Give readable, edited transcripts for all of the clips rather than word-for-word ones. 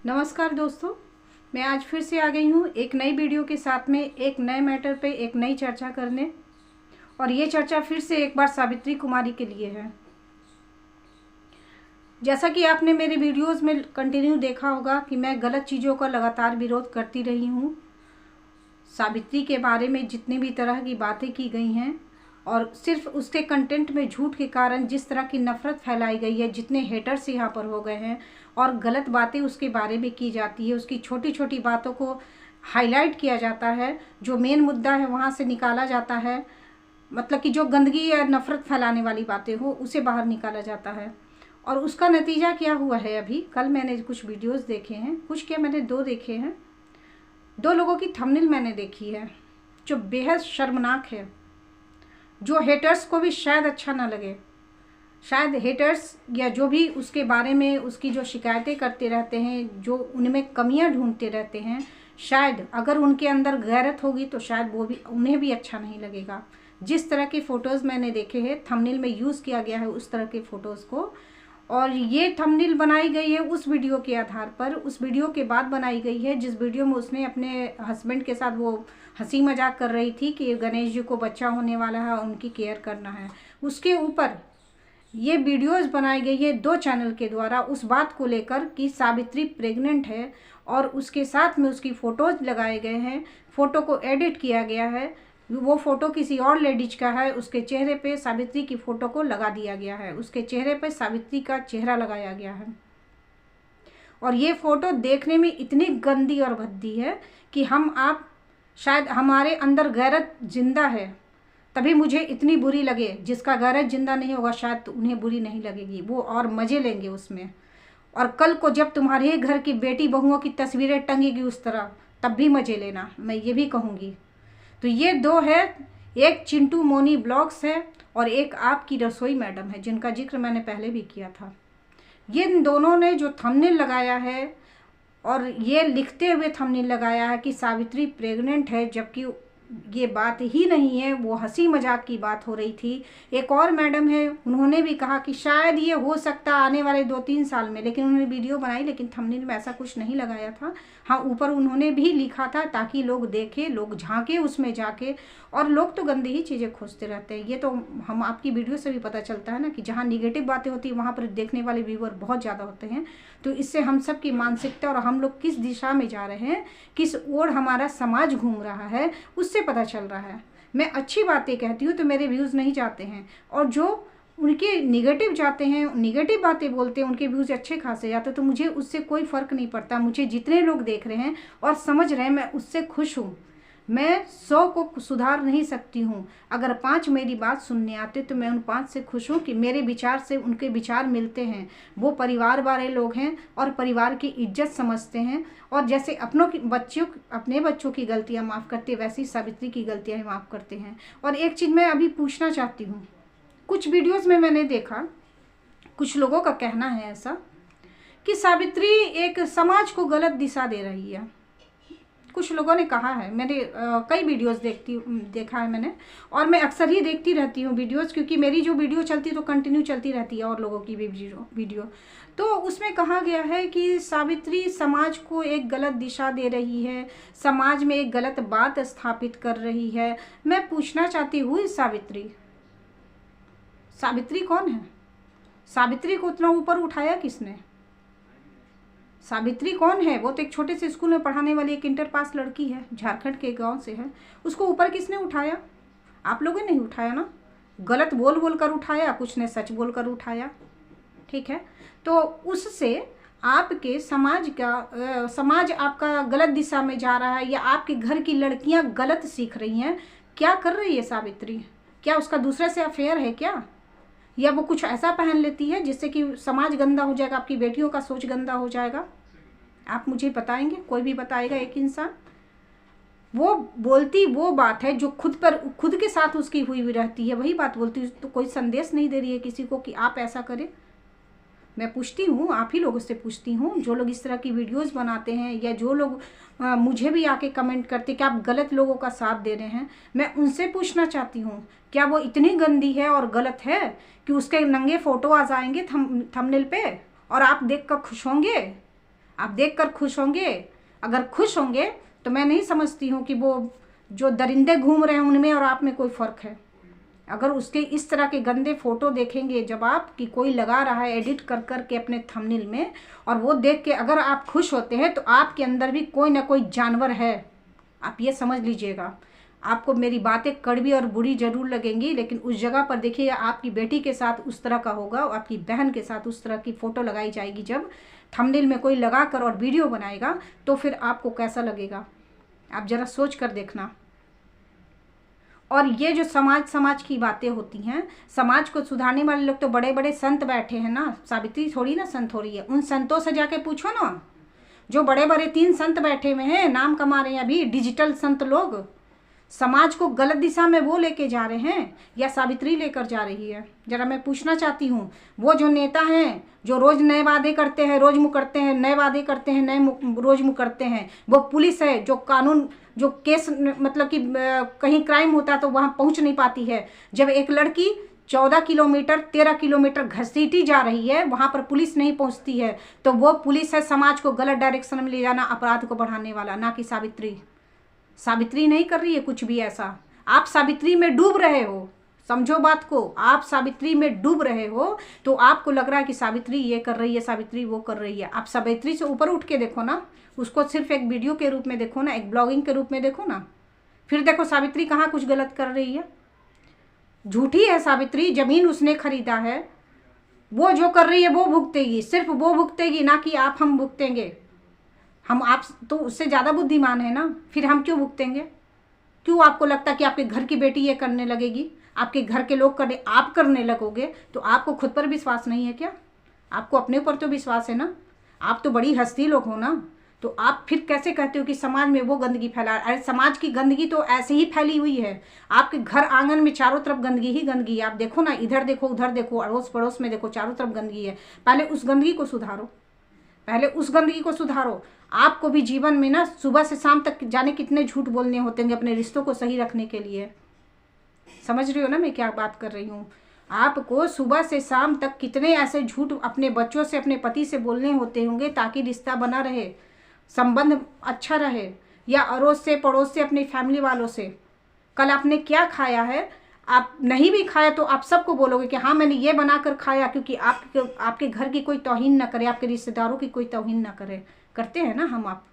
नमस्कार दोस्तों, मैं आज फिर से आ गई हूँ एक नई वीडियो के साथ में एक नए मैटर पे एक नई चर्चा करने। और ये चर्चा फिर से एक बार सावित्री कुमारी के लिए है। जैसा कि आपने मेरे वीडियोस में कंटिन्यू देखा होगा कि मैं गलत चीज़ों का लगातार विरोध करती रही हूँ। सावित्री के बारे में जितनी भी तरह की बातें की गई हैं और सिर्फ उसके कंटेंट में झूठ के कारण जिस तरह की नफ़रत फैलाई गई है, जितने हेटर्स यहाँ पर हो गए हैं और गलत बातें उसके बारे में की जाती है, उसकी छोटी छोटी बातों को हाईलाइट किया जाता है, जो मेन मुद्दा है वहाँ से निकाला जाता है। मतलब कि जो गंदगी या नफ़रत फैलाने वाली बातें हो उसे बाहर निकाला जाता है। और उसका नतीजा क्या हुआ है, अभी कल मैंने कुछ वीडियोस देखे हैं, कुछ क्या मैंने 2 देखे हैं। 2 लोगों की थंबनेल मैंने देखी है जो बेहद शर्मनाक है, जो हेटर्स को भी शायद अच्छा ना लगे। शायद हेटर्स या जो भी उसके बारे में उसकी जो शिकायतें करते रहते हैं, जो उनमें कमियां ढूंढते रहते हैं, शायद अगर उनके अंदर गैरत होगी तो शायद वो भी उन्हें भी अच्छा नहीं लगेगा। जिस तरह के फ़ोटोज़ मैंने देखे हैं, थंबनेल में यूज़ किया गया है उस तरह के फ़ोटोज़ को। और ये थंबनेल बनाई गई है उस वीडियो के आधार पर, उस वीडियो के बाद बनाई गई है जिस वीडियो में उसने अपने हस्बैंड के साथ वो हंसी मजाक कर रही थी कि गणेश जी को बच्चा होने वाला है, उनकी केयर करना है। उसके ऊपर ये वीडियोस बनाई गई है 2 चैनल के द्वारा उस बात को लेकर कि सावित्री प्रेग्नेंट है, और उसके साथ में उसकी फ़ोटोज़ लगाए गए हैं। फ़ोटो को एडिट किया गया है, वो फ़ोटो किसी और लेडीज का है, उसके चेहरे पे सावित्री की फ़ोटो को लगा दिया गया है, उसके चेहरे पे सावित्री का चेहरा लगाया गया है। और ये फ़ोटो देखने में इतनी गंदी और भद्दी है कि हम आप शायद हमारे अंदर गैरत जिंदा है तभी मुझे इतनी बुरी लगे। जिसका गैरत जिंदा नहीं होगा शायद तो उन्हें बुरी नहीं लगेगी, वो और मज़े लेंगे उसमें। और कल को जब तुम्हारे घर की बेटी बहुओं की तस्वीरें टंगेगी उस तरह, तब भी मज़े लेना, मैं ये भी कहूँगी। तो ये 2 है, एक चिंटू मोनी ब्लॉग्स है और एक आपकी रसोई मैडम है, जिनका जिक्र मैंने पहले भी किया था। ये इन दोनों ने जो थंबनेल लगाया है और ये लिखते हुए थंबनेल लगाया है कि सावित्री प्रेग्नेंट है, जबकि ये बात ही नहीं है, वो हंसी मजाक की बात हो रही थी। एक और मैडम है, उन्होंने भी कहा कि शायद ये हो सकता आने वाले 2-3 साल में, लेकिन उन्होंने वीडियो बनाई लेकिन थंबनेल में ऐसा कुछ नहीं लगाया था। हाँ, ऊपर उन्होंने भी लिखा था ताकि लोग देखें, लोग झांके उसमें जाके। और लोग तो गंदी ही चीज़ें खोजते रहते हैं, ये तो हम आपकी वीडियो से भी पता चलता है ना कि जहाँ निगेटिव बातें होती है वहाँ पर देखने वाले व्यूअर बहुत ज़्यादा होते हैं। तो इससे हम सब की मानसिकता और हम लोग किस दिशा में जा रहे हैं, किस ओर हमारा समाज घूम रहा है, उससे पता चल रहा है। मैं अच्छी बातें कहती हूँ तो मेरे व्यूज़ नहीं जाते हैं, और जो उनके निगेटिव जाते हैं, निगेटिव बातें बोलते हैं, उनके व्यूज़ अच्छे खासे जाते हैं। तो मुझे उससे कोई फ़र्क नहीं पड़ता। मुझे जितने लोग देख रहे हैं और समझ रहे हैं, मैं उससे खुश हूँ। मैं 100 को सुधार नहीं सकती हूँ। अगर 5 मेरी बात सुनने आते तो मैं उन 5 से खुश हूँ कि मेरे विचार से उनके विचार मिलते हैं। वो परिवार वाले लोग हैं और परिवार की इज्जत समझते हैं, और जैसे अपने बच्चों की गलतियाँ माफ़ करते हैं, वैसी सावित्री की गलतियाँ माफ़ करते हैं। और एक चीज़ मैं अभी पूछना चाहती हूँ, कुछ वीडियोस में मैंने देखा, कुछ लोगों का कहना है ऐसा कि सावित्री एक समाज को गलत दिशा दे रही है। कुछ लोगों ने कहा है, मैंने कई वीडियोस देखा है मैंने, और मैं अक्सर ही देखती रहती हूँ वीडियोस, क्योंकि मेरी जो वीडियो चलती है तो कंटिन्यू चलती रहती है और लोगों की भी वीडियो। तो उसमें कहा गया है कि सावित्री समाज को एक गलत दिशा दे रही है, समाज में एक गलत बात स्थापित कर रही है। मैं पूछना चाहती हूँ, सावित्री कौन है? सावित्री को उतना ऊपर उठाया किसने? सावित्री कौन है? वो तो एक छोटे से स्कूल में पढ़ाने वाली एक इंटर पास लड़की है, झारखंड के गांव से है। उसको ऊपर किसने उठाया? आप लोगों ने नहीं उठाया ना। गलत बोल बोल कर उठाया, कुछ ने सच बोल कर उठाया, ठीक है। तो उससे आपके समाज आपका गलत दिशा में जा रहा है, या आपके घर की लड़कियां गलत सीख रही हैं। क्या कर रही है सावित्री? क्या उसका दूसरे से अफेयर है क्या? या वो कुछ ऐसा पहन लेती है जिससे कि समाज गंदा हो जाएगा, आपकी बेटियों का सोच गंदा हो जाएगा? आप मुझे बताएंगे? कोई भी बताएगा? एक इंसान वो बोलती वो बात है जो खुद के साथ उसकी हुई रहती है, वही बात बोलती है। तो कोई संदेश नहीं दे रही है किसी को कि आप ऐसा करें। मैं पूछती हूँ, आप ही लोगों से पूछती हूँ, जो लोग इस तरह की वीडियोस बनाते हैं या जो लोग मुझे भी आके कमेंट करते कि आप गलत लोगों का साथ दे रहे हैं, मैं उनसे पूछना चाहती हूँ, क्या वो इतनी गंदी है और गलत है कि उसके नंगे फ़ोटो आ जाएंगे थंबनेल पे और आप देख कर खुश होंगे? आप देखकर खुश होंगे? अगर खुश होंगे तो मैं नहीं समझती हूँ कि वो जो दरिंदे घूम रहे हैं उनमें और आप में कोई फ़र्क है। अगर उसके इस तरह के गंदे फ़ोटो देखेंगे जब आप, कि कोई लगा रहा है एडिट कर कर के अपने थंबनेल में, और वो देख के अगर आप खुश होते हैं तो आपके अंदर भी कोई ना कोई जानवर है। आप ये समझ लीजिएगा। आपको मेरी बातें कड़वी और बुरी ज़रूर लगेंगी, लेकिन उस जगह पर देखिए आपकी बेटी के साथ उस तरह का होगा, आपकी बहन के साथ उस तरह की फ़ोटो लगाई जाएगी जब थंबनेल में कोई लगा कर और वीडियो बनाएगा, तो फिर आपको कैसा लगेगा? आप ज़रा सोच कर देखना। और ये जो समाज की बातें होती हैं, समाज को सुधारने वाले लोग तो बड़े बड़े संत बैठे हैं ना। सावित्री थोड़ी ना संत हो रही है। उन संतों से जाके पूछो ना, जो बड़े बड़े 3 संत बैठे हुए हैं, नाम कमा रहे हैं अभी, डिजिटल संत लोग। समाज को गलत दिशा में वो लेके जा रहे हैं या सावित्री लेकर जा रही है? जरा मैं पूछना चाहती हूँ। वो जो नेता हैं जो रोज़ नए वादे करते हैं, रोज़ मुकरते हैं, नए वादे करते हैं, नए रोज़ मुकरते हैं, वो पुलिस है जो कानून, जो केस मतलब कि कहीं क्राइम होता है तो वहाँ पहुँच नहीं पाती है। जब एक लड़की 14 किलोमीटर 13 किलोमीटर घसीटी जा रही है, वहाँ पर पुलिस नहीं पहुँचती है, तो वो पुलिस है समाज को गलत डायरेक्शन में ले जाना, अपराध को बढ़ाने वाला, ना कि सावित्री। सावित्री नहीं कर रही है कुछ भी ऐसा। आप सावित्री में डूब रहे हो, समझो बात को। आप सावित्री में डूब रहे हो तो आपको लग रहा है कि सावित्री ये कर रही है, सावित्री वो कर रही है। आप सावित्री से ऊपर उठ के देखो ना, उसको सिर्फ एक वीडियो के रूप में देखो ना, एक ब्लॉगिंग के रूप में देखो ना, फिर देखो सावित्री कहाँ कुछ गलत कर रही है। झूठी है सावित्री। ज़मीन उसने खरीदा है, वो जो कर रही है वो भुगतेगी, सिर्फ वो भुगतेगी, ना कि आप हम भुगतेंगे। हम आप तो उससे ज़्यादा बुद्धिमान है ना, फिर हम क्यों भुगतेंगे? क्यों आपको लगता है कि आपके घर की बेटी ये करने लगेगी, आपके घर के लोग करने, आप करने लगोगे? तो आपको खुद पर विश्वास नहीं है क्या? आपको अपने ऊपर तो विश्वास है ना। आप तो बड़ी हस्ती लोग हो ना, तो आप फिर कैसे कहते हो कि समाज में वो गंदगी फैला? अरे समाज की गंदगी तो ऐसे ही फैली हुई है। आपके घर आंगन में चारों तरफ गंदगी ही गंदगी है। आप देखो ना, इधर देखो, उधर देखो, अड़ोस पड़ोस में देखो, चारों तरफ गंदगी है। पहले उस गंदगी को सुधारो, पहले उस गंदगी को सुधारो। आपको भी जीवन में ना सुबह से शाम तक जाने कितने झूठ बोलने होते हैं अपने रिश्तों को सही रखने के लिए। समझ रही हो ना मैं क्या बात कर रही हूँ? आपको सुबह से शाम तक कितने ऐसे झूठ अपने बच्चों से, अपने पति से बोलने होते होंगे ताकि रिश्ता बना रहे, संबंध अच्छा रहे, या अड़ोस से, पड़ोस से, अपनी फैमिली वालों से। कल आपने क्या खाया है, आप नहीं भी खाया तो आप सबको बोलोगे कि हाँ मैंने ये बना कर खाया, क्योंकि आपके घर की कोई तौहीन ना करे, आपके रिश्तेदारों की कोई तौहीन ना करे। करते हैं ना हम आप।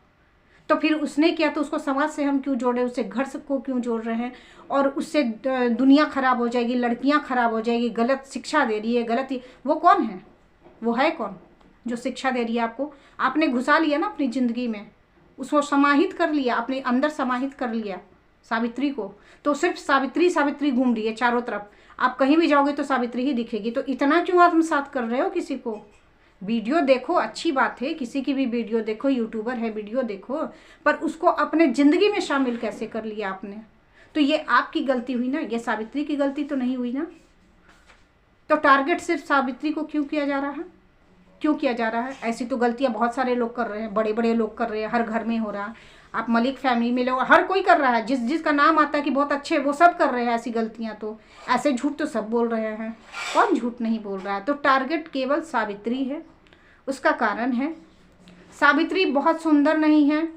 तो फिर उसने किया तो उसको समाज से हम क्यों जोड़ रहे हैं, उससे घर को क्यों जोड़ रहे हैं? और उससे दुनिया खराब हो जाएगी, लड़कियां खराब हो जाएगी, गलत शिक्षा दे रही है, गलत ही। वो कौन है? वो है कौन जो शिक्षा दे रही है आपको? आपने घुसा लिया ना अपनी ज़िंदगी में, उसको समाहित कर लिया, अपने अंदर समाहित कर लिया सावित्री को। तो सिर्फ सावित्री सावित्री घूम रही है चारों तरफ। आप कहीं भी जाओगे तो सावित्री ही दिखेगी। तो इतना क्यों आत्मसात कर रहे हो किसी को? वीडियो देखो, अच्छी बात है, किसी की भी वीडियो देखो, यूट्यूबर है वीडियो देखो, पर उसको अपने ज़िंदगी में शामिल कैसे कर लिया आपने? तो ये आपकी गलती हुई ना, ये सावित्री की गलती तो नहीं हुई ना। तो टारगेट सिर्फ सावित्री को क्यों किया जा रहा है? क्यों किया जा रहा है? ऐसी तो गलतियां बहुत सारे लोग कर रहे हैं, बड़े बड़े लोग कर रहे हैं, हर घर में हो रहा है। आप मलिक फैमिली में लोग, हर कोई कर रहा है, जिसका नाम आता है कि बहुत अच्छे, वो सब कर रहे हैं ऐसी गलतियां। तो ऐसे झूठ तो सब बोल रहे हैं, कौन झूठ नहीं बोल रहा है? तो टारगेट केवल सावित्री है। उसका कारण है, सावित्री बहुत सुंदर नहीं है,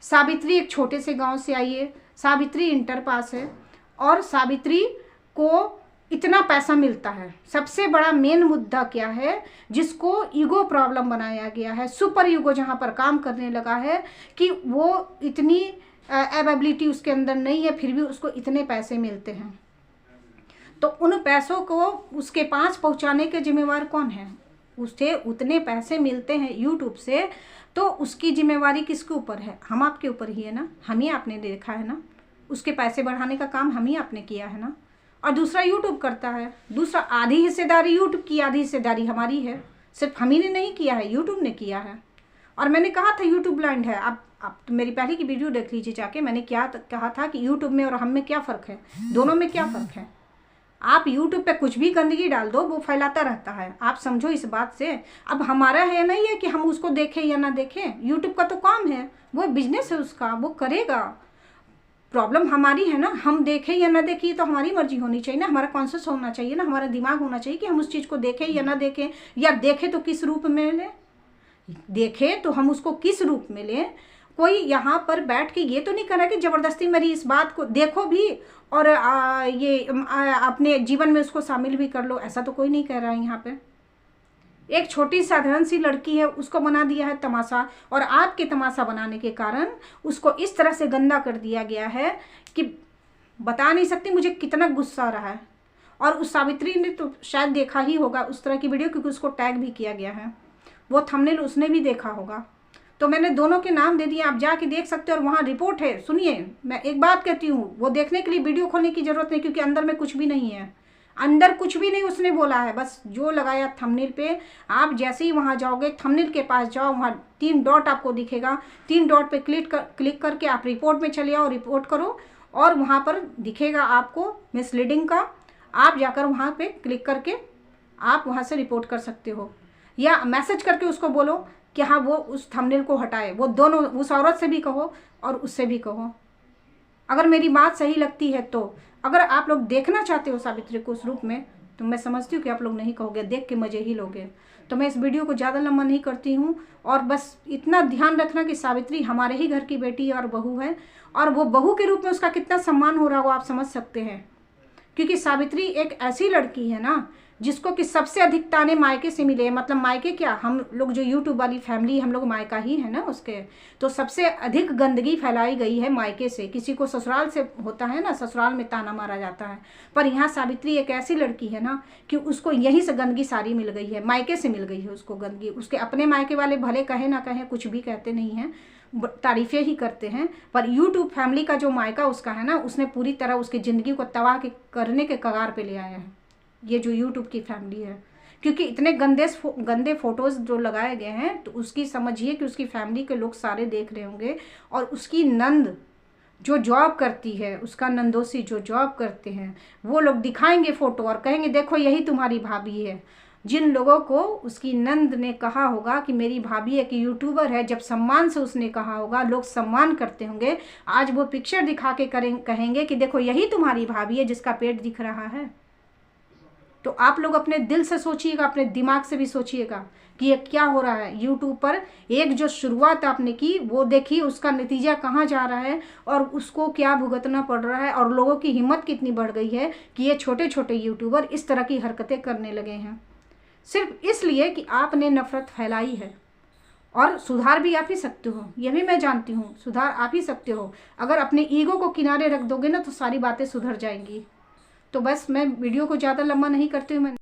सावित्री एक छोटे से गांव से आई है, सावित्री इंटर पास है, और सावित्री को इतना पैसा मिलता है। सबसे बड़ा मेन मुद्दा क्या है, जिसको ईगो प्रॉब्लम बनाया गया है, सुपर ईगो जहाँ पर काम करने लगा है कि वो इतनी एबिलिटी उसके अंदर नहीं है, फिर भी उसको इतने पैसे मिलते हैं। तो उन पैसों को उसके पास पहुँचाने के जिम्मेवार कौन है? उसे उतने पैसे मिलते हैं यूट्यूब से, तो उसकी जिम्मेवारी किसके ऊपर है? हम आपके ऊपर ही है ना। हम ही आपने देखा है ना, उसके पैसे बढ़ाने का काम हम ही आपने किया है ना। और दूसरा यूट्यूब करता है, दूसरा आधी हिस्सेदारी यूट्यूब की, आधी हिस्सेदारी हमारी है। सिर्फ हम ही ने नहीं किया है, यूट्यूब ने किया है। और मैंने कहा था यूट्यूब ब्लाइंड है। आप तो मेरी पहले की वीडियो देख लीजिए जाके, मैंने क्या कहा था कि यूट्यूब में और हम में क्या फ़र्क है, दोनों में क्या फ़र्क है। आप यूट्यूब पे कुछ भी गंदगी डाल दो, वो फैलाता रहता है, आप समझो इस बात से। अब हमारा है नहीं है कि हम उसको देखें या ना देखें, यूट्यूब का तो काम है, वो बिजनेस है उसका, वो करेगा। प्रॉब्लम हमारी है ना, हम देखें या ना देखें तो हमारी मर्जी होनी चाहिए ना, हमारा कॉन्शियस होना चाहिए ना, हमारा दिमाग होना चाहिए कि हम उस चीज़ को देखें या ना देखें, या देखें तो किस रूप में लें, देखे तो हम उसको किस रूप में लें। कोई यहाँ पर बैठ के ये तो नहीं कर रहा कि ज़बरदस्ती मेरी इस बात को देखो भी और अपने जीवन में उसको शामिल भी कर लो, ऐसा तो कोई नहीं कह रहा है यहाँ पे। एक छोटी साधारण सी लड़की है, उसको बना दिया है तमाशा, और आपके तमाशा बनाने के कारण उसको इस तरह से गंदा कर दिया गया है कि बता नहीं सकती मुझे कितना गुस्सा आ रहा है। और उस सावित्री ने तो शायद देखा ही होगा उस तरह की वीडियो, क्योंकि उसको टैग भी किया गया है, वो थंबनेल उसने भी देखा होगा। तो मैंने दोनों के नाम दे दिए, आप जाके देख सकते हो, और वहाँ रिपोर्ट है। सुनिए, मैं एक बात कहती हूँ, वो देखने के लिए वीडियो खोलने की ज़रूरत नहीं, क्योंकि अंदर में कुछ भी नहीं है, अंदर कुछ भी नहीं उसने बोला है, बस जो लगाया थंबनेल पे। आप जैसे ही वहाँ जाओगे, थंबनेल के पास जाओ, वहाँ 3 डॉट आपको दिखेगा, 3 डॉट पे क्लिक करके आप रिपोर्ट में चले आओ, रिपोर्ट करो, और वहाँ पर दिखेगा आपको मिसलीडिंग का। आप जाकर वहाँ पे क्लिक करके आप वहाँ से रिपोर्ट कर सकते हो, या मैसेज करके उसको बोलो कि हाँ वो उस थंबनेल को हटाए। वो दोनों, उस औरत से भी कहो और उससे भी कहो, अगर मेरी बात सही लगती है तो। अगर आप लोग देखना चाहते हो सावित्री को उस रूप में, तो मैं समझती हूँ कि आप लोग नहीं कहोगे, देख के मज़े ही लोगे। तो मैं इस वीडियो को ज़्यादा लंबा नहीं करती हूँ, और बस इतना ध्यान रखना कि सावित्री हमारे ही घर की बेटी और बहू है, और वो बहू के रूप में उसका कितना सम्मान हो रहा हो आप समझ सकते हैं। क्योंकि सावित्री एक ऐसी लड़की है ना जिसको कि सबसे अधिक ताने मायके से मिले, मतलब मायके क्या, हम लोग जो यूट्यूब वाली फैमिली, हम लोग मायका ही है ना उसके, तो सबसे अधिक गंदगी फैलाई गई है मायके से। किसी को ससुराल से होता है ना, ससुराल में ताना मारा जाता है, पर यहाँ सावित्री एक ऐसी लड़की है ना कि उसको यहीं से गंदगी सारी मिल गई है, मायके से मिल गई है उसको गंदगी। उसके अपने मायके वाले भले कहे ना कहें, कुछ भी कहते नहीं हैं, तारीफ़ें ही करते हैं, पर यूट्यूब फैमिली का जो मायका उसका है ना, उसने पूरी तरह उसकी ज़िंदगी को तबाह करने के कगार पे ले आया है ये जो यूट्यूब की फैमिली है। क्योंकि इतने गंदे फोटोज़ जो लगाए गए हैं, तो उसकी समझिए कि उसकी फैमिली के लोग सारे देख रहे होंगे, और उसकी नंद जो जॉब करती है, उसका नंदोसी जो जॉब करते हैं, वो लोग दिखाएंगे फ़ोटो और कहेंगे देखो यही तुम्हारी भाभी है। जिन लोगों को उसकी नंद ने कहा होगा कि मेरी भाभी एक यूट्यूबर है, जब सम्मान से उसने कहा होगा, लोग सम्मान करते होंगे, आज वो पिक्चर दिखा के कहेंगे कि देखो यही तुम्हारी भाभी है जिसका पेट दिख रहा है। तो आप लोग अपने दिल से सोचिएगा, अपने दिमाग से भी सोचिएगा कि ये क्या हो रहा है यूट्यूब पर। एक जो शुरुआत आपने की वो देखिए उसका नतीजा कहाँ जा रहा है, और उसको क्या भुगतना पड़ रहा है, और लोगों की हिम्मत कितनी बढ़ गई है कि ये छोटे छोटे यूट्यूबर इस तरह की हरकतें करने लगे हैं, सिर्फ इसलिए कि आपने नफरत फैलाई है। और सुधार भी आप ही सकते हो, यह भी मैं जानती हूँ, सुधार आप ही सकते हो। अगर अपने ईगो को किनारे रख दोगे ना, तो सारी बातें सुधर जाएंगी। तो बस मैं वीडियो को ज़्यादा लंबा नहीं करती हूँ, मैं